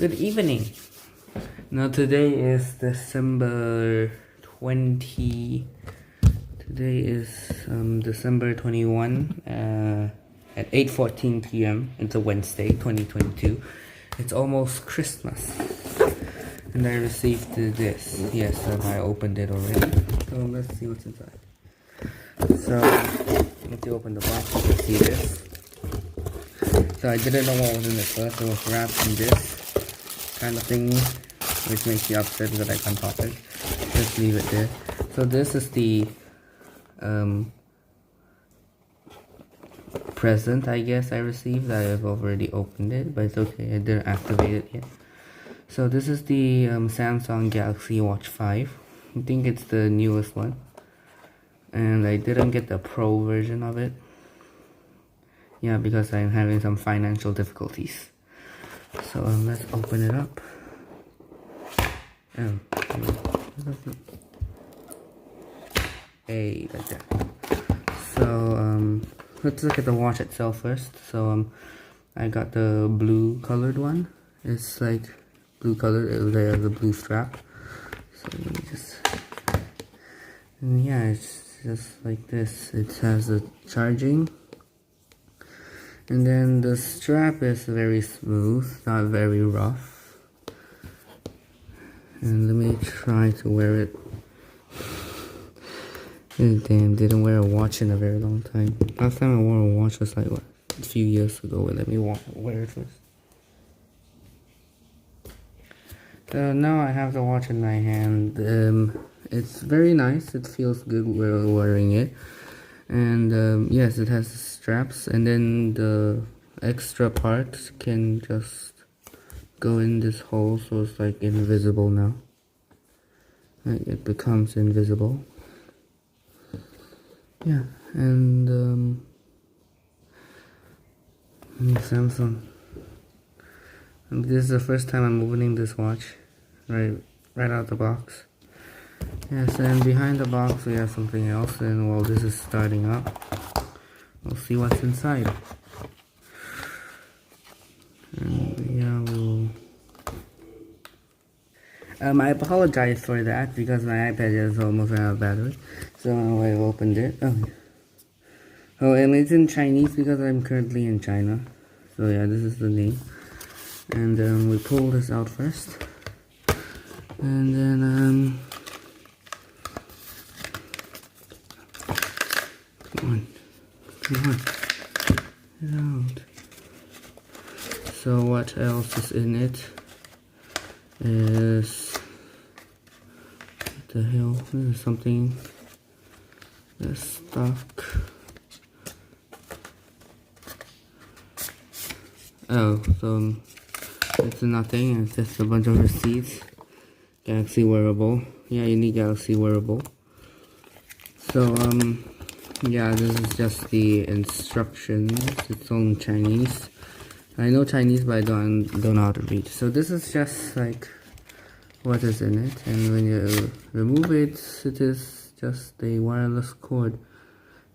Good evening. Now today is December 20. Today is December 21 at 8:14 p.m. It's a Wednesday, 2022. It's almost Christmas. And I received this. Yes, and I opened it already. So let's see what's inside. So once you open the box, you can see this. So I didn't know what was in it first. It was wrapped in this kind of thing, which makes you upset that I can't pop it. Just leave it there. So this is the present, I guess, I received. I have already opened it, but it's okay, I didn't activate it yet. So this is the Samsung Galaxy Watch 5. I think it's the newest one, and I didn't get the Pro version of it. Yeah, because I'm having some financial difficulties. So let's open it up. Hey, like that. So let's look at the watch itself first. So I got the blue colored one. It's like blue colored. There's the blue strap. So let me just. And yeah, it's just like this. It has the charging. And then the strap is very smooth, not very rough. And let me try to wear it. Damn, didn't wear a watch in a very long time. Last time I wore a watch was like, what, a few years ago. Let me wear it first. So now I have the watch in my hand. It's very nice. It feels good wearing it. And yes, it has straps, and then the extra part can just go in this hole, so it's like invisible now. Like it becomes invisible. Yeah, and Samsung. And this is the first time I'm opening this watch, right out the box. Yes, and behind the box we have something else, and while this is starting up, we'll see what's inside. And yeah, I apologize for that because my iPad is almost out of battery. So I opened it. Oh, and it's in Chinese because I'm currently in China. So yeah, this is the name. And we pull this out first, and then Come on, get out. So what else is in it is, what the hell, this is something that's stuck. Oh, so it's nothing, it's just a bunch of receipts. Galaxy wearable, yeah, you need Galaxy wearable. So yeah, this is just the instructions. It's all in Chinese. I know Chinese, but I don't know how to read. So this is just like what is in it, and when you remove it, it is just a wireless cord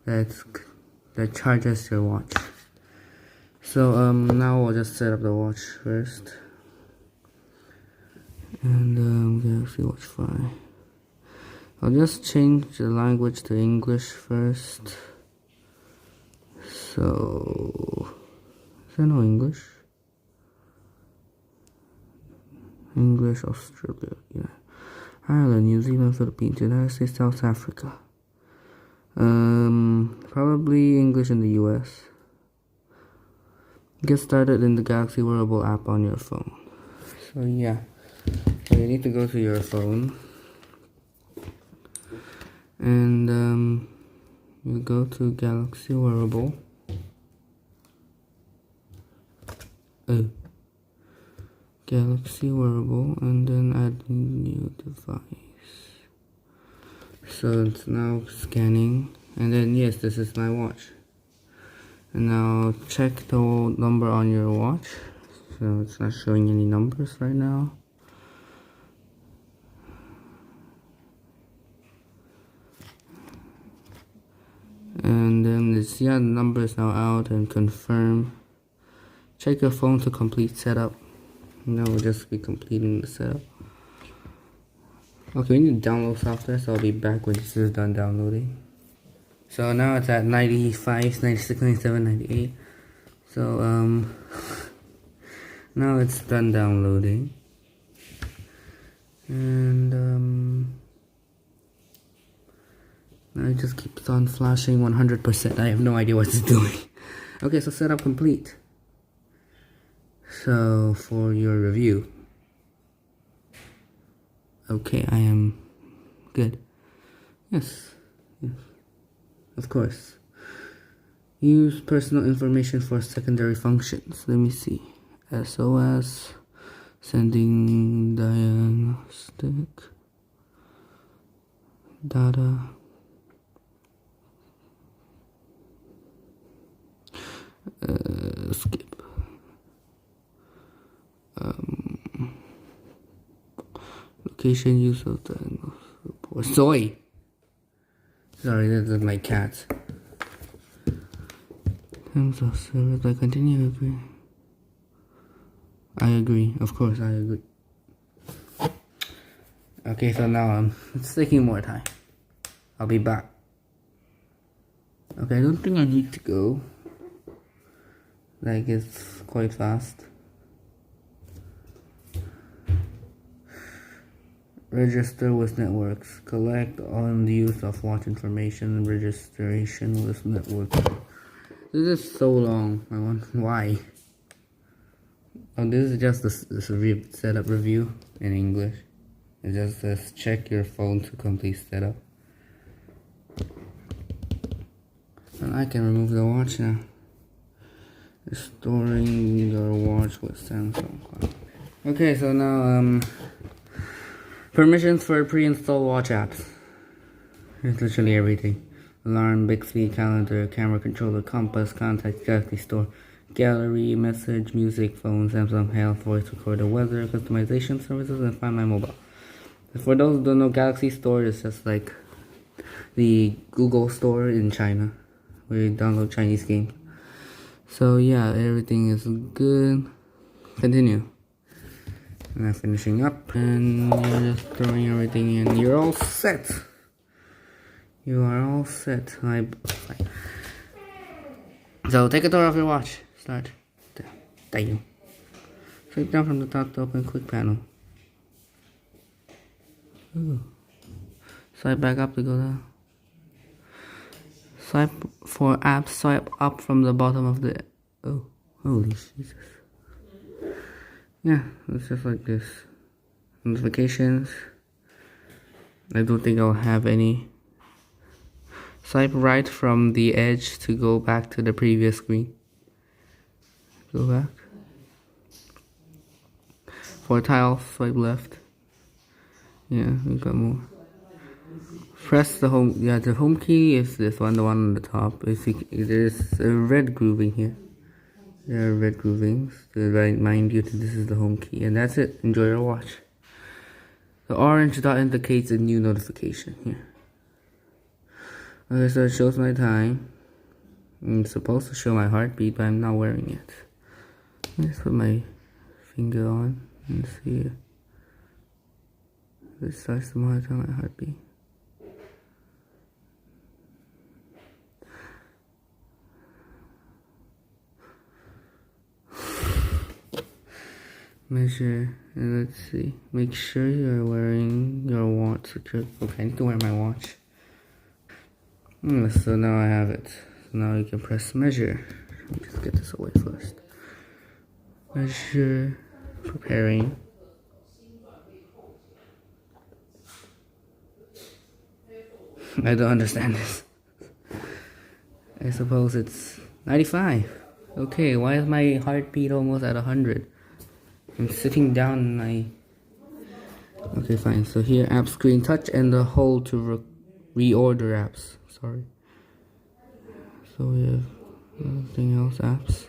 that charges your watch. So now we'll just set up the watch first, and Galaxy Watch 5. I'll just change the language to English first. So, is there no English? English, Australia, yeah. Ireland, New Zealand, Philippines, United States, South Africa. Probably English in the US. Get started in the Galaxy Wearable app on your phone. So yeah, so you need to go to your phone. And you go to Galaxy Wearable. Galaxy Wearable, and then add new device. So it's now scanning, and then yes, this is my watch. And now check the number on your watch. So it's not showing any numbers right now. And then this, yeah, the number is now out, and confirm. Check your phone to complete setup. Now we'll just be completing the setup. Okay, we need to download software, so I'll be back when this is done downloading. So now it's at 95, 96, 97, 98. So now it's done downloading. And now it just keeps on flashing 100%. I have no idea what it's doing. Okay, so setup complete. So for your review. Okay, I am good. Yes. Of course. Use personal information for secondary functions. Let me see. SOS. Sending diagnostic. Data. Skip. Location use of diagnosis report. Soy! Sorry, this is my cat. Terms of service, I continue to agree. I agree, of course I agree. Okay, so now it's taking more time. I'll be back. Okay, I don't think I need to go. Like, it's quite fast. Register with networks. Collect on the use of watch information. Registration with networks. This is so long. I want why. Oh, this is just the setup review in English. It just says check your phone to complete setup. And I can remove the watch now. Restoring your watch with Samsung. Okay, so now permissions for pre-installed watch apps. It's literally everything. Alarm, Bixby, calendar, camera controller, compass, contact, Galaxy Store, gallery, message, music, phone, Samsung Health, voice recorder, weather, customization services, and Find My Mobile. For those who don't know, Galaxy Store is just like the Google Store in China, where you download Chinese games. So yeah, everything is good. Continue. Now finishing up, and you're just throwing everything in. You're all set. You are all set. So take a tour of your watch. Start. Damn. Swipe down from the top to open quick panel. Ooh. Swipe back up to go down. Swipe for apps. Swipe up from the bottom of the. Oh, holy Jesus. Yeah, it's just like this. Notifications. I don't think I'll have any. Swipe right from the edge to go back to the previous screen. Go back. For tiles, swipe left. Yeah, we got more. Press the home. Yeah, the home key is this one, the one on the top. There's a red grooving here. There are red groovings to remind you that this is the home key, and that's it. Enjoy your watch. The orange dot indicates a new notification here. Okay, so it shows my time. It's supposed to show my heartbeat, but I'm not wearing it. Let's put my finger on and see if it starts to monitor my heartbeat. Measure, and let's see. Make sure you're wearing your watch secured. Okay, I need to wear my watch. So now I have it. So now you can press measure. Let me just get this away first. Measure, preparing. I don't understand this. I suppose it's 95. Okay, why is my heartbeat almost at 100? I'm sitting down and okay, fine. So here, app screen touch and the hold to reorder apps. Sorry. So we have nothing else, apps.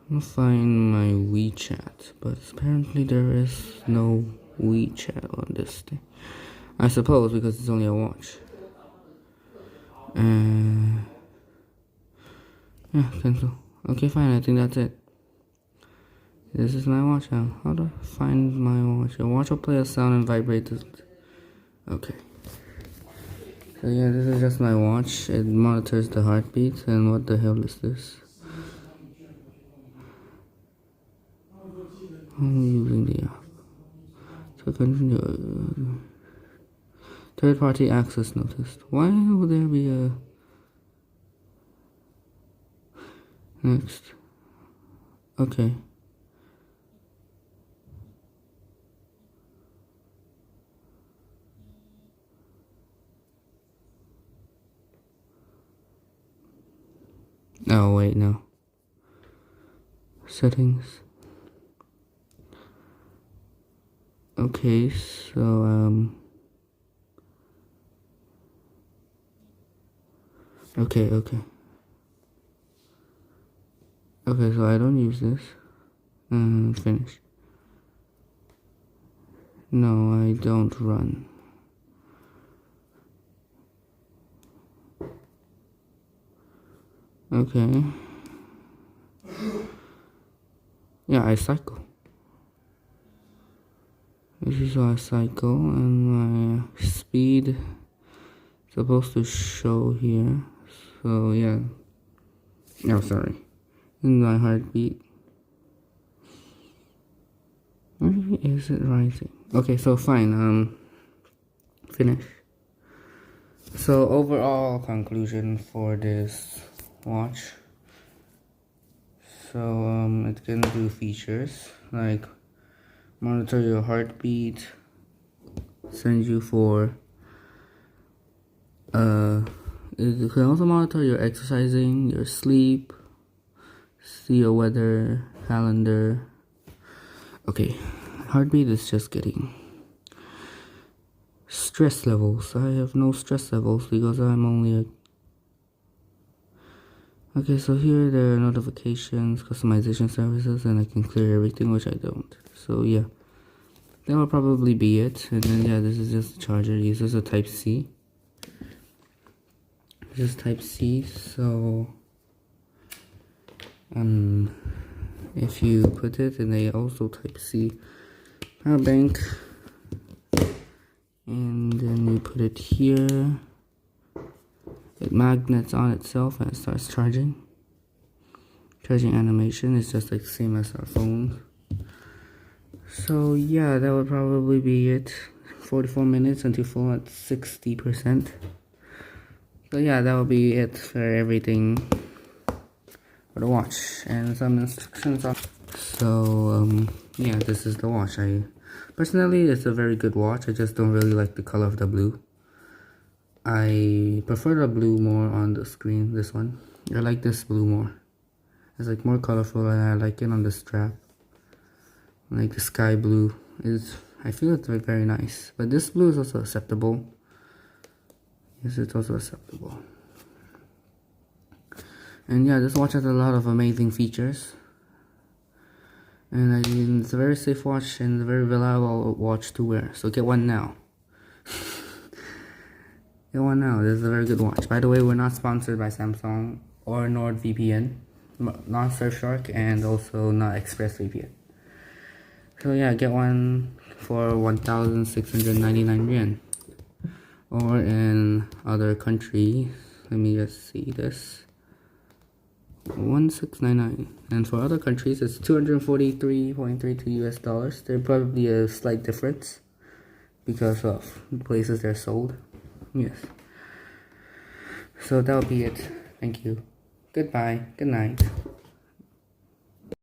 I'm gonna find my WeChat, but apparently there is no WeChat on this thing. I suppose because it's only a watch. Yeah, cancel. Okay, fine. I think that's it. This is my watch now. How do I find my watch? Your watch will play a sound and vibrate. Okay. So yeah, this is just my watch. It monitors the heartbeat. And what the hell is this? I'm using the app. So continue. Third-party access noticed. Why would there be a... Next. Okay. Oh, wait, no. Settings. Okay, so, Okay, so I don't use this. Finish. No, I don't run. Okay. Yeah, I cycle. This is how I cycle, and my speed is supposed to show here. So yeah. Oh, sorry. And my heartbeat. Where is it rising? Okay, so fine. Finish. So overall conclusion for this watch. So it can do features like monitor your heartbeat, send you for it can also monitor your exercising, your sleep, see your weather, calendar. Okay, heartbeat is just getting stress levels. I have no stress levels because I'm only okay, so here there are notifications, customization services, and I can clear everything, which I don't. So yeah, that will probably be it. And then yeah, this is just the charger. It uses a Type-C. This is Type-C, so if you put it, and they also Type-C power bank, and then you put it here. It magnets on itself and it starts charging. Charging animation is just like the same as our phone. So yeah, that would probably be it. 44 minutes until full at 60%. So yeah, that will be it for everything for the watch and some instructions on. So yeah, this is the watch. Personally, it's a very good watch. I just don't really like the color of the blue. I prefer the blue more on the screen, this one. I like this blue more. It's like more colorful and I like it on the strap. Like the sky blue I feel it's very nice. But this blue is also acceptable. Yes, it's also acceptable. And yeah, this watch has a lot of amazing features. And it's a very safe watch and a very reliable watch to wear. So get one now. Get one now. This is a very good watch. By the way, we're not sponsored by Samsung or NordVPN, not Surfshark, and also not ExpressVPN. So yeah, get one for 1,699 yen. Or in other countries, let me just see this. 1,699, and for other countries it's 243.32 US dollars. There's probably a slight difference because of the places they're sold. Yes. So that'll be it. Thank you. Goodbye. Good night.